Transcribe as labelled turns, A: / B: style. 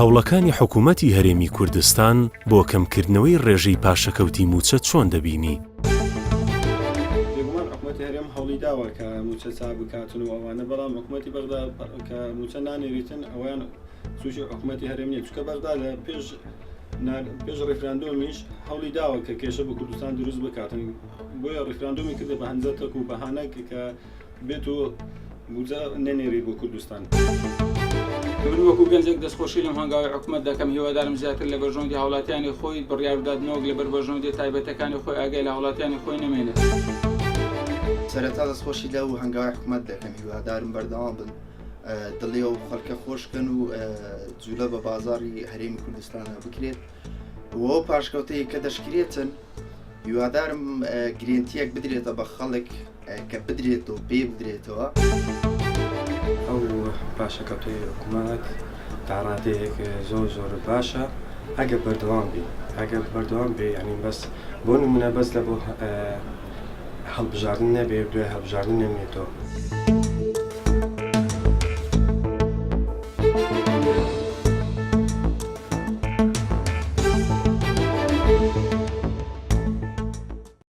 A: هەوڵەکانی حکوومەتی هەرێمی کوردستان بۆ کەمکردنەوەی ڕێژەی پاشەکەوتی موچە چۆن دەبینی؟
B: بێگومان حکوومەتی هەرێم هەوڵی داوە کە موچە چاک بکاتن و ئەوانە، بەڵام حکوومەتی بەغدا کە موچە نانێریتن ئەویان سوشی حکوومەتی هەرێم نیە، چونکە بەغدا لە پێش ڕێفراندۆمیش هەوڵی داوە کە کێشە بە کوردستان دروست بکاتن، بۆیە ڕێفراندۆمی کردە بە هەنجەتەک و بەهانەک کە بێت و موچە نەنێری بۆ کوردستان.
C: من وەکو گەنجێک دەستخۆشی لەم هەنگاوی حکوومەت دەکەم، هیوادارم زیاتر لە بەرژەوەندی هاوڵاتیانی خۆی بڕیاردادنەوەک لەبەر بەرژەوەندی تایبەتەکانی خۆی ئاگای لە هاوڵاتیانی خۆی نەمێنێت.
D: سەرەتا دەستخۆشی لەو هەنگاوی حکوومەت دەکەم، هیوادارم بەردەوام بن، دڵێ و خەڵکە خۆشکەن و جوولە بە بازاری هەرێمی کوردستانە بکرێت و پاشکەوتەیە کە دەشکرێتن هیوادارم گرنگتیەک بدرێتە بە خەڵک کە بدرێت و پێ بدرێتەوە.
E: ئەو پاشەکەوتەی حکوومەت داڕادەیەک زۆر باشە ئەگە بەردەوام بێ، ینی بەس بۆ نمونە بەس لە بۆ هەڵبژاردن نەبێ، دوای هەڵبژاردن نەمێتەوە.